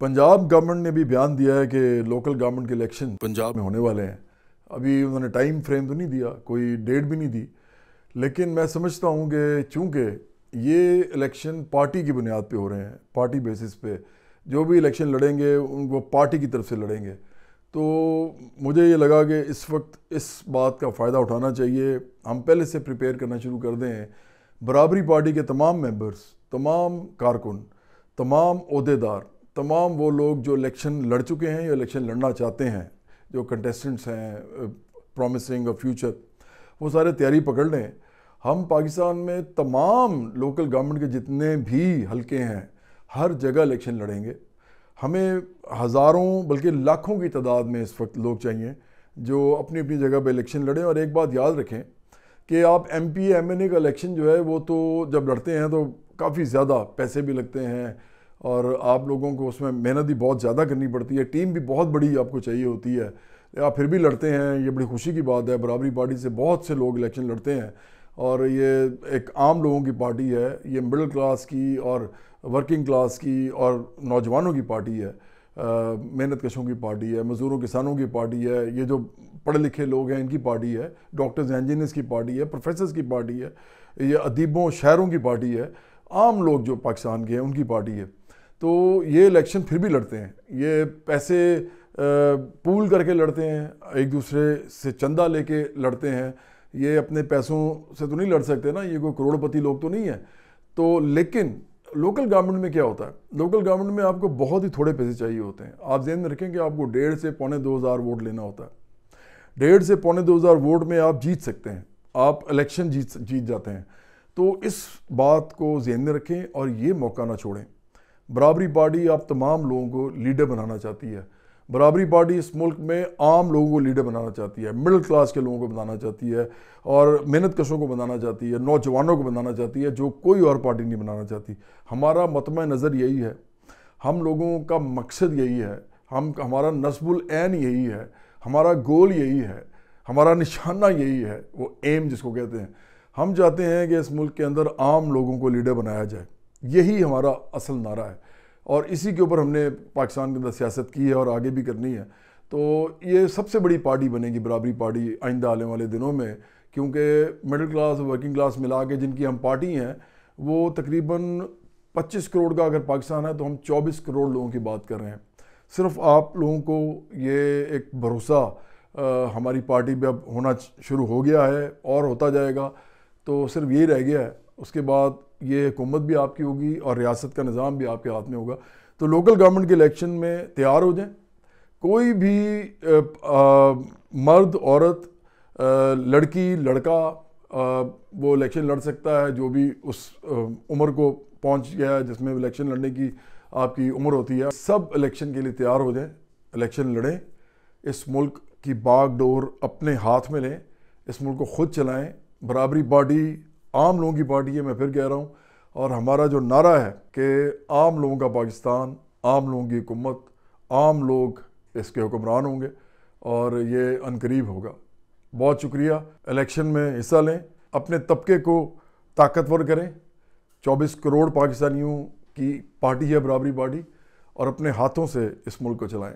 Punjab government ने भी बयान दिया है कि लोकल गवर्नमेंट के इलेक्शन पंजाब में होने वाले हैं। अभी उन्होंने टाइम फ्रेम तो नहीं दिया, कोई डेट भी नहीं दी, लेकिन मैं समझता हूँ कि चूँकि ये इलेक्शन पार्टी की बुनियाद पे हो रहे हैं, पार्टी बेसिस पे जो भी इलेक्शन लड़ेंगे उनको पार्टी की तरफ से लड़ेंगे, तो मुझे ये लगा कि इस वक्त इस बात का फ़ायदा उठाना चाहिए। हम पहले से प्रिपेयर करना शुरू कर दें। बराबरी पार्टी के तमाम मेंबर्स, तमाम कारकुन, तमाम ओहदेदार, तमाम वो लोग जो इलेक्शन लड़ चुके हैं या इलेक्शन लड़ना चाहते हैं, जो कंटेस्टेंट्स हैं प्रॉमिसिंग ऑफ फ्यूचर, वो सारे तैयारी पकड़ लें। हम पाकिस्तान में तमाम लोकल गवर्नमेंट के जितने भी हलके हैं हर जगह इलेक्शन लड़ेंगे। हमें हज़ारों बल्कि लाखों की तादाद में इस वक्त लोग चाहिए जो अपनी अपनी जगह पे इलेक्शन लड़ें। और एक बात याद रखें कि आप MP MNA का इलेक्शन जो है वो तो जब लड़ते हैं तो काफ़ी ज़्यादा पैसे भी लगते हैं और आप लोगों को उसमें मेहनत भी बहुत ज़्यादा करनी पड़ती है, टीम भी बहुत बड़ी आपको चाहिए होती है। आप फिर भी लड़ते हैं, ये बड़ी खुशी की बात है। बराबरी पार्टी से बहुत से लोग इलेक्शन लड़ते हैं और ये एक आम लोगों की पार्टी है, ये मिडिल क्लास की और वर्किंग क्लास की और नौजवानों की पार्टी है, मेहनत कशों की पार्टी है, मज़दूरों किसानों की पार्टी है, ये जो पढ़े लिखे लोग हैं इनकी पार्टी है, डॉक्टर्स इंजीनियर्स की पार्टी है, प्रोफेसर्स की पार्टी है, ये अदीबों शायरों की पार्टी है, आम लोग जो पाकिस्तान के हैं उनकी पार्टी है। तो ये इलेक्शन फिर भी लड़ते हैं, ये पैसे पूल करके लड़ते हैं, एक दूसरे से चंदा लेके लड़ते हैं। ये अपने पैसों से तो नहीं लड़ सकते ना, ये कोई करोड़पति लोग तो नहीं है। तो लेकिन लोकल गवर्नमेंट में क्या होता है, लोकल गवर्नमेंट में आपको बहुत ही थोड़े पैसे चाहिए होते हैं। आप ध्यान में रखें कि आपको 1.5 से पौने 2 हज़ार वोट लेना होता है। 1.5 से पौने 2 हज़ार वोट में आप जीत सकते हैं, आप इलेक्शन जीत जाते हैं। तो इस बात को ध्यान में रखें और ये मौका ना छोड़ें। बराबरी पार्टी आप तमाम लोगों को लीडर बनाना चाहती है। बराबरी पार्टी इस मुल्क में आम लोगों को लीडर बनाना चाहती है, मिडिल क्लास के लोगों को बनाना चाहती है और मेहनत कशों को बनाना चाहती है, नौजवानों को बनाना चाहती है, जो कोई और पार्टी नहीं बनाना चाहती। हमारा मतमा नज़र यही है, हम लोगों का मकसद यही है, हमारा नस्बुल ऐन यही है, हमारा गोल यही है, हमारा निशाना यही है, वो एम जिसको कहते हैं। हम चाहते हैं कि इस मुल्क के अंदर आम लोगों को लीडर बनाया जाए, यही हमारा असल नारा है और इसी के ऊपर हमने पाकिस्तान के अंदर सियासत की है और आगे भी करनी है। तो ये सबसे बड़ी पार्टी बनेगी बराबरी पार्टी आइंदा आने वाले दिनों में, क्योंकि मिडिल क्लास और वर्किंग क्लास मिला के जिनकी हम पार्टी हैं वो तकरीबन 25 करोड़ का अगर पाकिस्तान है तो हम 24 करोड़ लोगों की बात कर रहे हैं। सिर्फ आप लोगों को ये एक भरोसा हमारी पार्टी पे अब होना शुरू हो गया है और होता जाएगा, तो सिर्फ यही रह गया है। उसके बाद ये हुकूमत भी आपकी होगी और रियासत का निज़ाम भी आपके हाथ में होगा। तो लोकल गवर्नमेंट के इलेक्शन में तैयार हो जाएं। कोई भी मर्द औरत, लड़की लड़का वो इलेक्शन लड़ सकता है, जो भी उस उम्र को पहुंच गया है जिसमें इलेक्शन लड़ने की आपकी उम्र होती है। सब इलेक्शन के लिए तैयार हो जाएं, इलेक्शन लड़ें, इस मुल्क की बागडोर अपने हाथ में लें, इस मुल्क को ख़ुद चलाएँ। बराबरी पार्टी आम लोगों की पार्टी है, मैं फिर कह रहा हूँ, और हमारा जो नारा है कि आम लोगों का पाकिस्तान, आम लोगों की हुकूमत, आम लोग इसके हुक्मरान होंगे और ये अनकरीब होगा। बहुत शुक्रिया। इलेक्शन में हिस्सा लें, अपने तबके को ताकतवर करें। 24 करोड़ पाकिस्तानियों की पार्टी है बराबरी पार्टी और अपने हाथों से इस मुल्क को चलाएं।